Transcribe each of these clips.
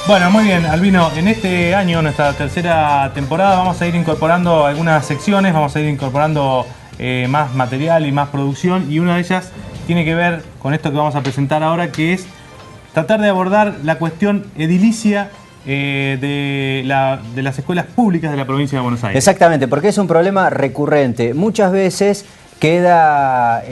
Bueno, muy bien, Albino. En este año, nuestra tercera temporada, vamos a ir incorporando algunas secciones, vamos a ir incorporando más material y más producción, y una de ellas tiene que ver con esto que vamos a presentar ahora, que es tratar de abordar la cuestión edilicia de las escuelas públicas de la provincia de Buenos Aires. Exactamente, porque es un problema recurrente. Muchas veces queda,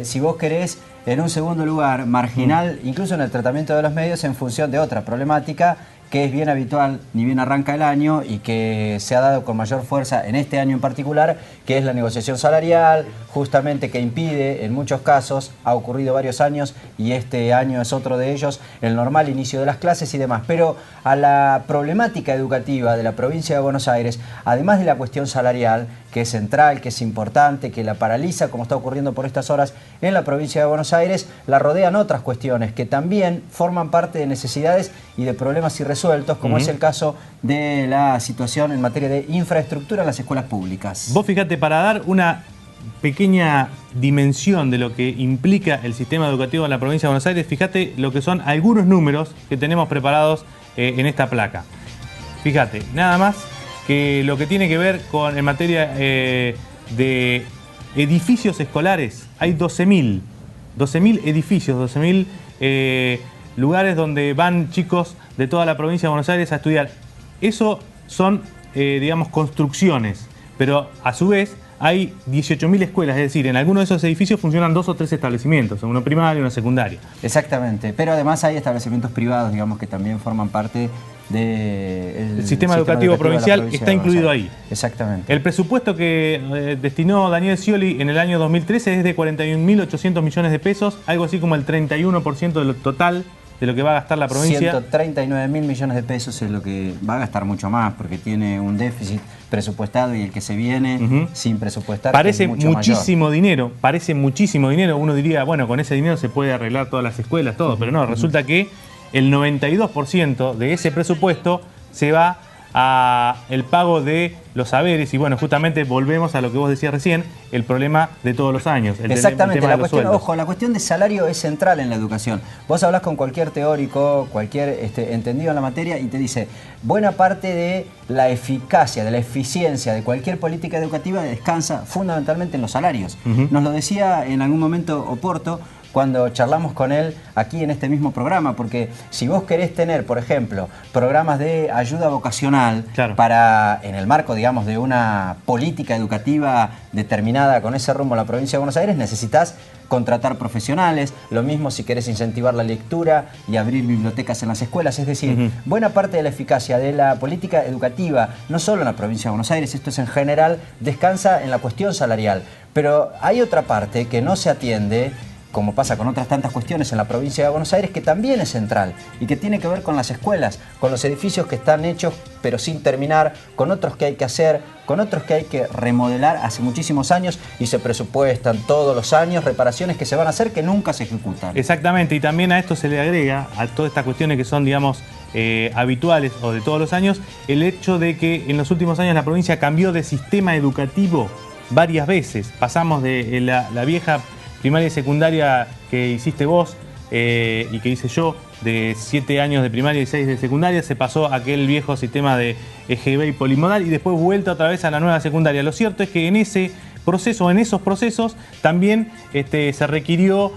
si vos querés, en un segundo lugar, marginal, incluso en el tratamiento de los medios, en función de otra problemática que es bien habitual, ni bien arranca el año, y que se ha dado con mayor fuerza en este año en particular, que es la negociación salarial, justamente que impide, en muchos casos, ha ocurrido varios años, y este año es otro de ellos, el normal inicio de las clases y demás. Pero a la problemática educativa de la provincia de Buenos Aires, además de la cuestión salarial, que es central, que es importante, que la paraliza, como está ocurriendo por estas horas en la provincia de Buenos Aires, la rodean otras cuestiones que también forman parte de necesidades y de problemas irresueltos, como es el caso de la situación en materia de infraestructura en las escuelas públicas. Vos fíjate, para dar una pequeña dimensión de lo que implica el sistema educativo en la provincia de Buenos Aires, fíjate lo que son algunos números que tenemos preparados en esta placa. Fíjate, nada más que lo que tiene que ver con en materia de edificios escolares, hay 12.000 edificios, 12.000 lugares donde van chicos de toda la provincia de Buenos Aires a estudiar. Eso son, digamos, construcciones, pero a su vez hay 18.000 escuelas, es decir, en algunos de esos edificios funcionan 2 o 3 establecimientos, uno primario y uno secundario. Exactamente, pero además hay establecimientos privados, digamos, que también forman parte del sistema educativo provincial, está incluido ahí. Exactamente. El presupuesto que destinó Daniel Scioli en el año 2013 es de 41.800 millones de pesos, algo así como el 31% de lo total de lo que va a gastar la provincia. 139.000 millones de pesos es lo que va a gastar, mucho más, porque tiene un déficit presupuestado y el que se viene sin presupuestar. Parece muchísimo dinero, parece muchísimo dinero. Uno diría, bueno, con ese dinero se puede arreglar todas las escuelas, todo, pero no, resulta que el 92% de ese presupuesto se va a el pago de los saberes, y bueno, justamente volvemos a lo que vos decías recién, el problema de todos los años. Exactamente, la cuestión, ojo, la cuestión de salario es central en la educación. Vos hablás con cualquier teórico, cualquier entendido en la materia, y te dice, buena parte de la eficacia, de la eficiencia de cualquier política educativa descansa fundamentalmente en los salarios. Nos lo decía en algún momento Oporto, cuando charlamos con él aquí en este mismo programa, porque si vos querés tener, por ejemplo, programas de ayuda vocacional, claro, para, en el marco, digamos, de una política educativa determinada con ese rumbo en la provincia de Buenos Aires, necesitas contratar profesionales, lo mismo si querés incentivar la lectura y abrir bibliotecas en las escuelas. Es decir, buena parte de la eficacia de la política educativa, no solo en la provincia de Buenos Aires, esto es en general, descansa en la cuestión salarial. Pero hay otra parte que no se atiende, como pasa con otras tantas cuestiones en la provincia de Buenos Aires, que también es central y que tiene que ver con las escuelas, con los edificios que están hechos pero sin terminar, con otros que hay que hacer, con otros que hay que remodelar hace muchísimos años y se presupuestan todos los años reparaciones que se van a hacer que nunca se ejecutan. Exactamente, y también a esto se le agrega, a todas estas cuestiones que son, digamos, habituales o de todos los años, el hecho de que en los últimos años la provincia cambió de sistema educativo varias veces. Pasamos de la vieja primaria y secundaria que hiciste vos y que hice yo, de 7 años de primaria y 6 de secundaria, se pasó a aquel viejo sistema de EGB y polimodal y después vuelta otra vez a la nueva secundaria. Lo cierto es que en ese proceso, en esos procesos, también se requirió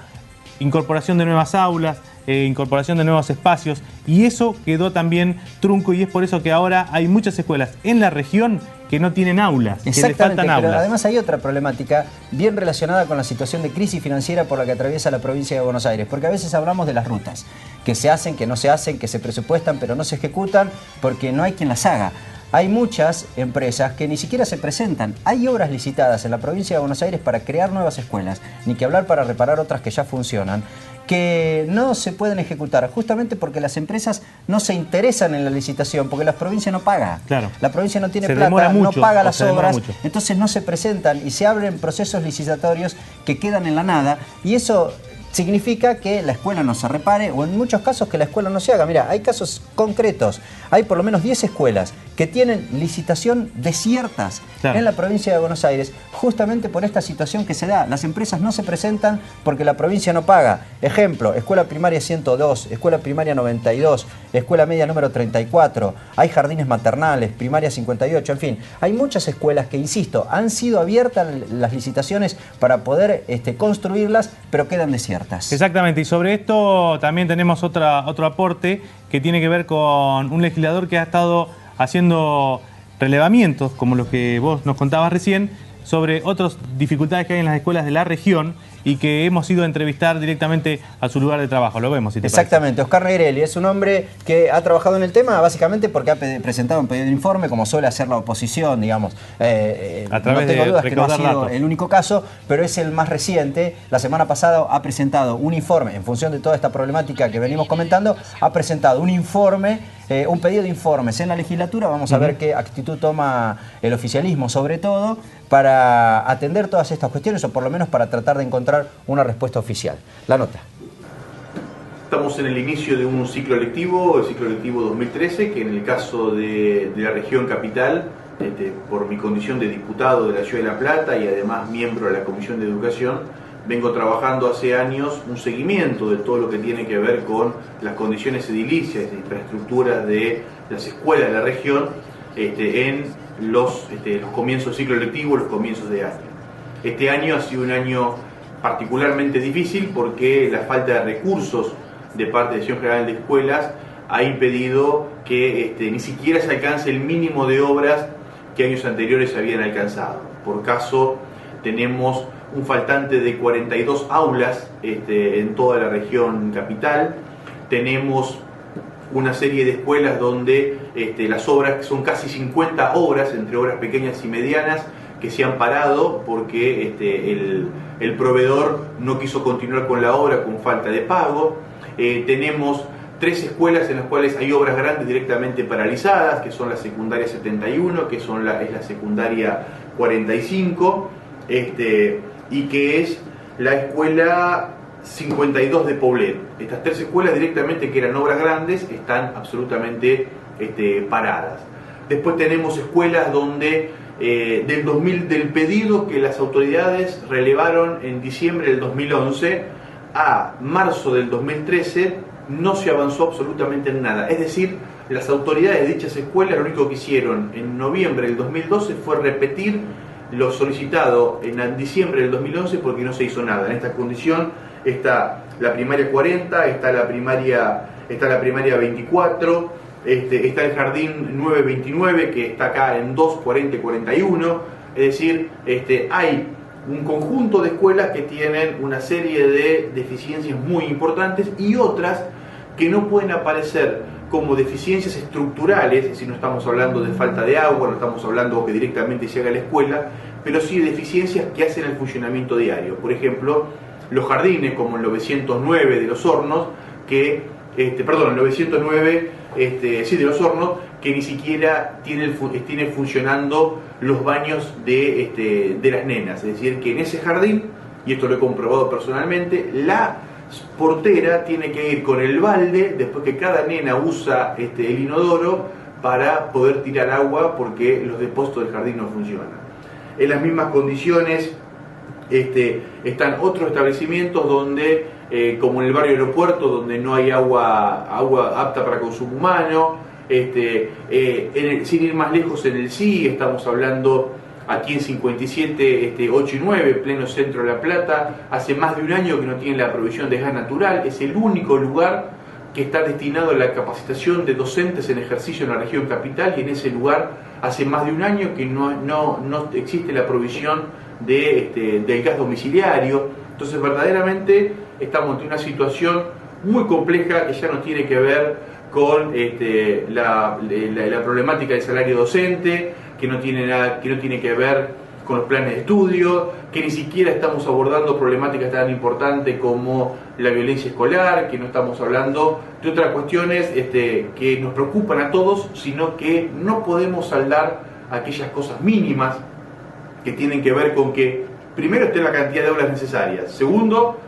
incorporación de nuevas aulas, incorporación de nuevos espacios, y eso quedó también trunco, y es por eso que ahora hay muchas escuelas en la región que no tienen aulas, que le faltan aulas. Pero además hay otra problemática bien relacionada con la situación de crisis financiera por la que atraviesa la provincia de Buenos Aires, porque a veces hablamos de las rutas, que se hacen, que no se hacen, que se presupuestan, pero no se ejecutan porque no hay quien las haga. Hay muchas empresas que ni siquiera se presentan. Hay obras licitadas en la provincia de Buenos Aires para crear nuevas escuelas, ni que hablar para reparar otras que ya funcionan, que no se pueden ejecutar, justamente porque las empresas no se interesan en la licitación, porque la provincia no paga. Claro. La provincia no tiene plata, no paga las obras, entonces no se presentan y se abren procesos licitatorios que quedan en la nada, y eso significa que la escuela no se repare, o en muchos casos que la escuela no se haga. Mira, hay casos concretos, hay por lo menos 10 escuelas que tienen licitación desiertas en la provincia de Buenos Aires, justamente por esta situación que se da. Las empresas no se presentan porque la provincia no paga. Ejemplo, Escuela Primaria 102, Escuela Primaria 92, Escuela Media número 34, hay jardines maternales, Primaria 58, en fin. Hay muchas escuelas que, insisto, han sido abiertas las licitaciones para poder construirlas, pero quedan desiertas. Exactamente, y sobre esto también tenemos otro aporte que tiene que ver con un legislador que ha estado haciendo relevamientos, como los que vos nos contabas recién, sobre otras dificultades que hay en las escuelas de la región y que hemos ido a entrevistar directamente a su lugar de trabajo. Lo vemos, si te Exactamente, parece. Oscar Negrelli es un hombre que ha trabajado en el tema básicamente porque ha presentado un pedido de informe, como suele hacer la oposición, digamos. A través no tengo de dudas que no ha sido datos. el único caso, pero es el más reciente. La semana pasada ha presentado un informe, en función de toda esta problemática que venimos comentando, ha presentado un informe, un pedido de informes en la legislatura. Vamos a ver qué actitud toma el oficialismo, sobre todo, para atender todas estas cuestiones, o por lo menos para tratar de encontrar una respuesta oficial. La nota. Estamos en el inicio de un ciclo lectivo, el ciclo lectivo 2013, que en el caso de la región capital, por mi condición de diputado de la Ciudad de La Plata y además miembro de la Comisión de Educación, vengo trabajando hace años un seguimiento de todo lo que tiene que ver con las condiciones edilicias e infraestructuras de las escuelas de la región en los comienzos del ciclo lectivo, los comienzos de año. Este año ha sido un año particularmente difícil porque la falta de recursos de parte de la Dirección General de Escuelas ha impedido que ni siquiera se alcance el mínimo de obras que años anteriores se habían alcanzado. Por caso, tenemos un faltante de 42 aulas en toda la región capital. Tenemos una serie de escuelas donde las obras, son casi 50 obras, entre obras pequeñas y medianas, que se han parado porque el proveedor no quiso continuar con la obra con falta de pago. Tenemos 3 escuelas en las cuales hay obras grandes directamente paralizadas, que son la secundaria 71, que es la secundaria 45, y que es la escuela 52 de Poblet. Estas 3 escuelas directamente, que eran obras grandes, están absolutamente paradas. Después tenemos escuelas donde del pedido que las autoridades relevaron en diciembre del 2011 a marzo del 2013 no se avanzó absolutamente en nada. Es decir, las autoridades de dichas escuelas lo único que hicieron en noviembre del 2012 fue repetir lo solicitado en diciembre del 2011 porque no se hizo nada. En esta condición está la primaria 40, está la primaria 24, está el jardín 929 que está acá en 240 y 41. Es decir, hay un conjunto de escuelas que tienen una serie de deficiencias muy importantes y otras que no pueden aparecer como deficiencias estructurales, es decir, no estamos hablando de falta de agua, no estamos hablando que directamente se haga la escuela, pero sí de deficiencias que hacen el funcionamiento diario. Por ejemplo, los jardines como el 909 de Los Hornos, el 909 de Los Hornos, que ni siquiera tiene funcionando los baños de las nenas. Es decir, que en ese jardín, y esto lo he comprobado personalmente, la portera tiene que ir con el balde después que cada nena usa el inodoro para poder tirar agua porque los depósitos del jardín no funcionan. En las mismas condiciones están otros establecimientos donde, como en el barrio Aeropuerto, donde no hay agua apta para consumo humano. Sin ir más lejos, en el CI, estamos hablando aquí en 57, 8 y 9, pleno centro de La Plata, hace más de un año que no tienen la provisión de gas natural. Es el único lugar que está destinado a la capacitación de docentes en ejercicio en la región capital, y en ese lugar hace más de un año que no existe la provisión del gas domiciliario. Entonces, verdaderamente estamos ante una situación muy compleja que ya no tiene que ver con la problemática del salario docente, que no tiene que ver con los planes de estudio, que ni siquiera estamos abordando problemáticas tan importantes como la violencia escolar, que no estamos hablando de otras cuestiones que nos preocupan a todos, sino que no podemos saldar aquellas cosas mínimas que tienen que ver con que, primero, esté la cantidad de aulas necesarias, segundo,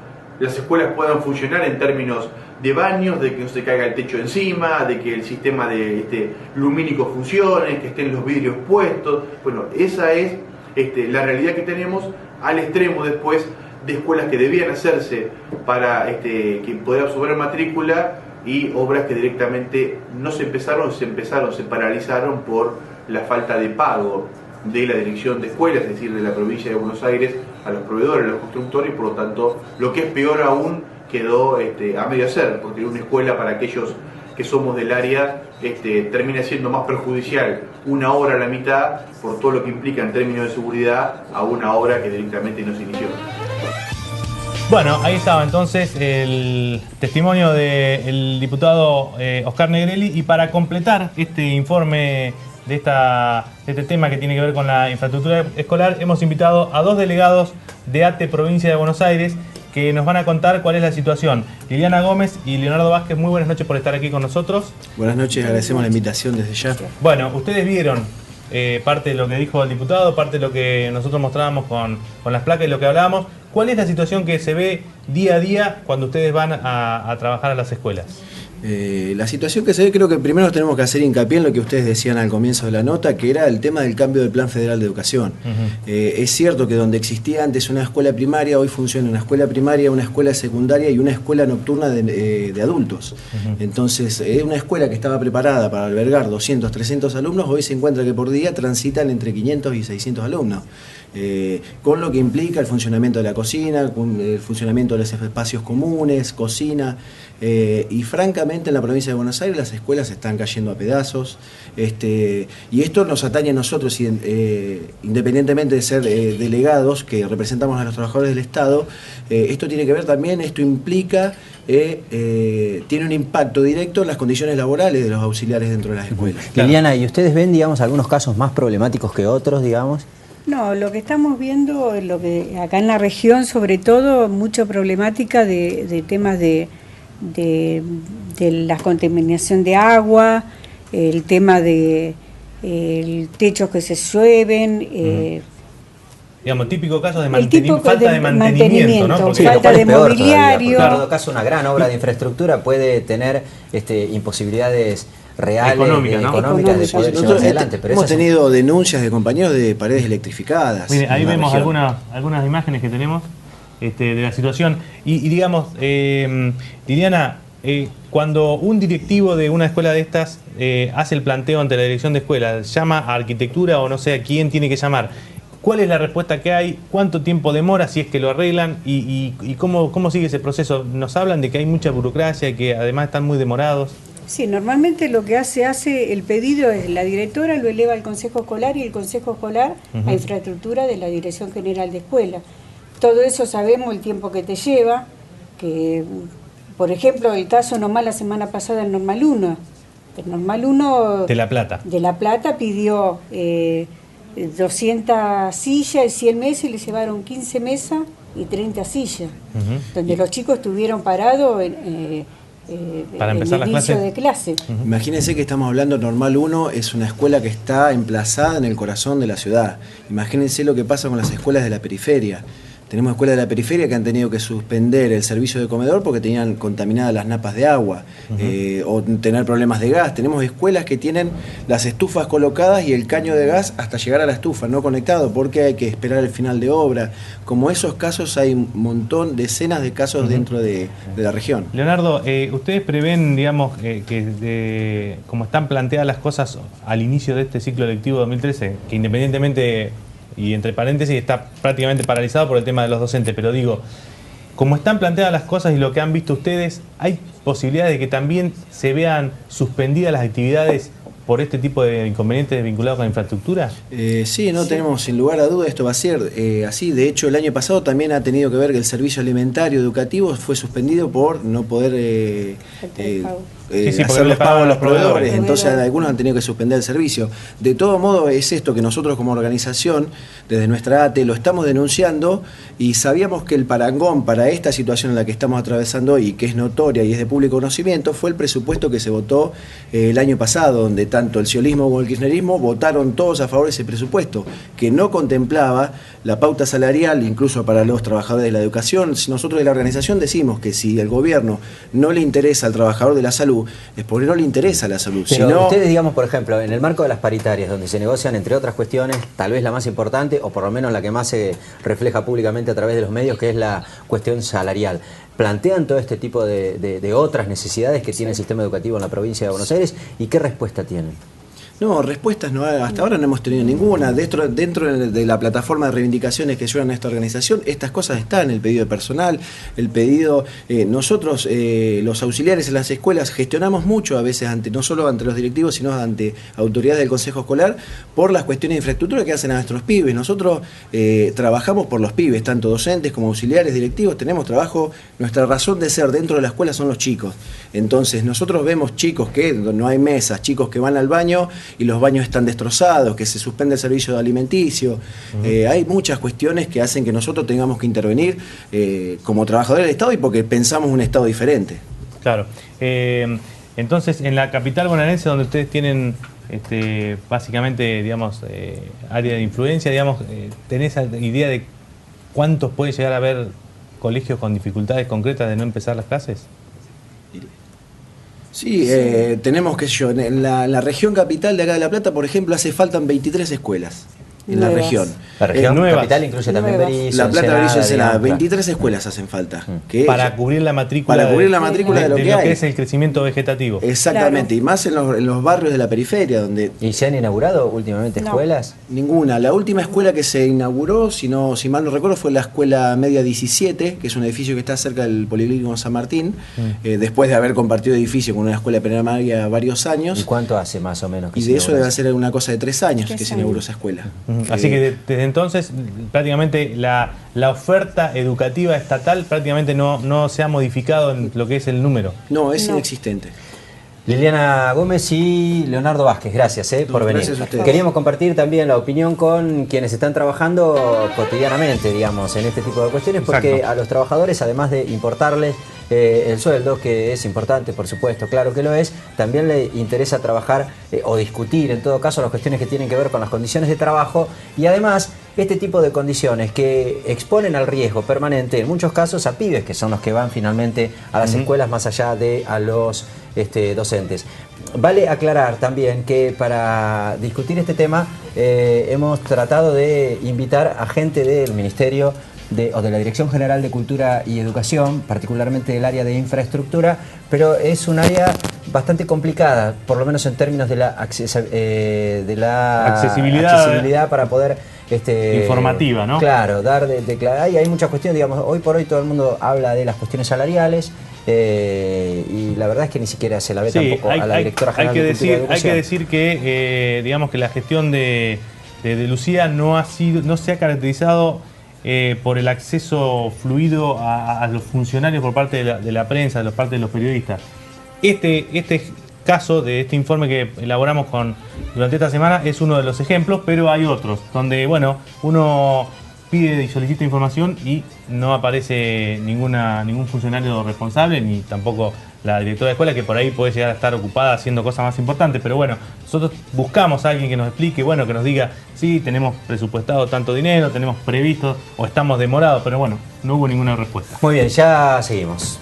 las escuelas puedan funcionar en términos de baños, de que no se caiga el techo encima, de que el sistema de lumínico funcione, que estén los vidrios puestos. Bueno, esa es la realidad que tenemos, al extremo después de escuelas que debían hacerse para que poder absorber matrícula y obras que directamente no se empezaron, se paralizaron por la falta de pago de la dirección de escuelas, es decir, de la provincia de Buenos Aires, a los proveedores, a los constructores, y por lo tanto, lo que es peor aún, quedó a medio hacer, porque una escuela para aquellos que somos del área termina siendo más perjudicial una obra a la mitad por todo lo que implica en términos de seguridad a una obra que directamente no se inició. Bueno, ahí estaba entonces el testimonio del diputado Oscar Negrelli, y para completar este informe de este tema que tiene que ver con la infraestructura escolar, hemos invitado a dos delegados de ATE Provincia de Buenos Aires que nos van a contar cuál es la situación. Liliana Gómez y Leonardo Vázquez, muy buenas noches por estar aquí con nosotros. Buenas noches, agradecemos la invitación desde ya. Bueno, ustedes vieron parte de lo que dijo el diputado, parte de lo que nosotros mostrábamos con las placas y lo que hablábamos. ¿Cuál es la situación que se ve día a día cuando ustedes van a trabajar a las escuelas? La situación que se ve, creo que primero tenemos que hacer hincapié en lo que ustedes decían al comienzo de la nota, que era el tema del cambio del Plan Federal de Educación. Es cierto que donde existía antes una escuela primaria, hoy funciona una escuela primaria, una escuela secundaria y una escuela nocturna de adultos. Entonces, una escuela que estaba preparada para albergar 200, 300 alumnos, hoy se encuentra que por día transitan entre 500 y 600 alumnos. Con lo que implica el funcionamiento de la cocina, el funcionamiento de los espacios comunes, cocina, y francamente en la provincia de Buenos Aires las escuelas están cayendo a pedazos, y esto nos atañe a nosotros, independientemente de ser delegados que representamos a los trabajadores del Estado. Esto tiene que ver también, esto implica, tiene un impacto directo en las condiciones laborales de los auxiliares dentro de las escuelas. Liliana, ¿y ustedes ven, digamos, algunos casos más problemáticos que otros, digamos? No, lo que estamos viendo, lo que acá en la región, sobre todo, mucha problemática de temas de la contaminación de agua, el tema de el techos que se llueven. Digamos, típico caso de falta de mantenimiento, ¿no? Porque falta de mobiliario. En todo caso, una gran obra de infraestructura puede tener imposibilidades reales, económicas de poder llevarse adelante. Pero hemos tenido denuncias de compañeros de paredes electrificadas. Mire, ahí vemos algunas imágenes que tenemos de la situación. Y digamos, Liliana, cuando un directivo de una escuela de estas hace el planteo ante la dirección de escuela, llama a arquitectura o no sé a quién tiene que llamar, ¿cuál es la respuesta que hay? ¿Cuánto tiempo demora si es que lo arreglan? ¿Y cómo sigue ese proceso? Nos hablan de que hay mucha burocracia y que además están muy demorados. Sí, normalmente lo que hace el pedido es la directora lo eleva al Consejo Escolar y el Consejo Escolar a infraestructura de la Dirección General de Escuela. Todo eso sabemos el tiempo que te lleva, que por ejemplo el caso nomás la semana pasada el Normal 1. El Normal 1 de La Plata. De La Plata pidió 200 sillas y 100 mesas y le llevaron 15 mesas y 30 sillas, donde los chicos estuvieron parados para empezar las clases de clase. Imagínense que estamos hablando, Normal 1 es una escuela que está emplazada en el corazón de la ciudad. Imagínense lo que pasa con las escuelas de la periferia. Tenemos escuelas de la periferia que han tenido que suspender el servicio de comedor porque tenían contaminadas las napas de agua, o tener problemas de gas. Tenemos escuelas que tienen las estufas colocadas y el caño de gas hasta llegar a la estufa, no conectado, porque hay que esperar el final de obra. Como esos casos hay un montón, decenas de casos dentro de la región. Leonardo, ¿ustedes prevén, digamos, como están planteadas las cosas al inicio de este ciclo lectivo 2013, que independientemente... y entre paréntesis está prácticamente paralizado por el tema de los docentes, pero digo, como están planteadas las cosas y lo que han visto ustedes, ¿hay posibilidades de que también se vean suspendidas las actividades por este tipo de inconvenientes vinculados con la infraestructura? Sí, tenemos sin lugar a duda, esto va a ser así. De hecho, el año pasado también ha tenido que ver que el servicio alimentario educativo fue suspendido por no poder hacer los pagos a los proveedores, entonces Proveedor. algunos han tenido que suspender el servicio. De todo modo, es esto que nosotros como organización, desde nuestra ATE, lo estamos denunciando y sabíamos que el parangón para esta situación en la que estamos atravesando hoy, que es notoria y es de público conocimiento, fue el presupuesto que se votó el año pasado, donde tanto el ciolismo como el kirchnerismo votaron todos a favor de ese presupuesto, que no contemplaba la pauta salarial, incluso para los trabajadores de la educación. Nosotros de la organización decimos que si el gobierno no le interesa al trabajador de la salud, es porque no le interesa la salud. Pero Sino, ustedes, digamos, por ejemplo, en el marco de las paritarias, donde se negocian, entre otras cuestiones, tal vez la más importante, o por lo menos la que más se refleja públicamente a través de los medios, que es la cuestión salarial, ¿plantean todo este tipo de otras necesidades que tiene el sistema educativo en la provincia de Buenos Aires? ¿Y qué respuesta tienen? no, respuestas no, hasta ahora no hemos tenido ninguna. Dentro de la plataforma de reivindicaciones que llevan a esta organización, estas cosas están, el pedido de personal, el pedido... nosotros, los auxiliares en las escuelas, gestionamos mucho a veces, no solo ante los directivos, sino ante autoridades del Consejo Escolar, por las cuestiones de infraestructura que hacen a nuestros pibes. Nosotros trabajamos por los pibes, tanto docentes como auxiliares, directivos, tenemos trabajo, nuestra razón de ser dentro de la escuela son los chicos. Entonces, nosotros vemos chicos que no hay mesas, chicos que van al baño y los baños están destrozados, que se suspende el servicio alimenticio. Hay muchas cuestiones que hacen que nosotros tengamos que intervenir como trabajadores del Estado y porque pensamos un Estado diferente. Claro. Entonces, en la capital bonaerense, donde ustedes tienen básicamente, digamos, área de influencia, digamos, ¿tenés idea de cuántos puede llegar a haber colegios con dificultades concretas de no empezar las clases? Sí, tenemos, qué sé yo, en la región capital de acá de La Plata, por ejemplo, hace faltan 23 escuelas en la Nuevas. región. La región nuevas. capital incluye también Nuevas. Berizo, La Plata, Berizo, Ensenada, digamos, 23 escuelas hacen falta. Que Para cubrir la matrícula, para cubrir la matrícula de lo que hay. es el crecimiento vegetativo. Exactamente, Claro. y más en los barrios de la periferia, donde ¿Y se han inaugurado últimamente No. escuelas? ninguna. La última escuela que se inauguró, si mal no recuerdo, fue la Escuela Media 17, que es un edificio que está cerca del Policlínico San Martín, después de haber compartido edificio con una escuela primaria varios ¿Y años. cuánto hace más o menos? Que Y se de eso inauguró? debe ser una cosa de 3 años 3 que se años. inauguró esa escuela. Así que desde entonces prácticamente la oferta educativa estatal prácticamente no se ha modificado en lo que es el número. No, es No. inexistente. Liliana Gómez y Leonardo Vázquez, gracias por venir. Gracias a ustedes. Queríamos compartir también la opinión con quienes están trabajando cotidianamente, digamos, en este tipo de cuestiones, porque Exacto. a los trabajadores, además de importarles el sueldo, que es importante, por supuesto, claro que lo es, también le interesa trabajar o discutir, en todo caso, las cuestiones que tienen que ver con las condiciones de trabajo y además este tipo de condiciones que exponen al riesgo permanente, en muchos casos, a pibes, que son los que van finalmente a las escuelas más allá de a los docentes. Vale aclarar también que para discutir este tema hemos tratado de invitar a gente del Ministerio o de la Dirección General de Cultura y Educación, particularmente del área de infraestructura, pero es un área bastante complicada, por lo menos en términos de la accesibilidad para poder... Informativa, ¿no? Claro, dar hay muchas cuestiones, digamos, hoy por hoy todo el mundo habla de las cuestiones salariales y la verdad es que ni siquiera se la ve tampoco a la Directora General de Cultura y Educación. Hay que decir que, digamos que la gestión de Lucía no se ha caracterizado por el acceso fluido a los funcionarios por parte de la prensa, por parte de los periodistas. Este caso de este informe que elaboramos durante esta semana es uno de los ejemplos, pero hay otros donde, bueno, uno pide y solicita información y no aparece ningún funcionario responsable, ni tampoco la directora de escuela, que por ahí puede llegar a estar ocupada haciendo cosas más importantes. Pero bueno, nosotros buscamos a alguien que nos explique, bueno, que nos diga, sí, tenemos presupuestado tanto dinero, tenemos previsto o estamos demorados, pero bueno, no hubo ninguna respuesta. Muy bien, ya seguimos.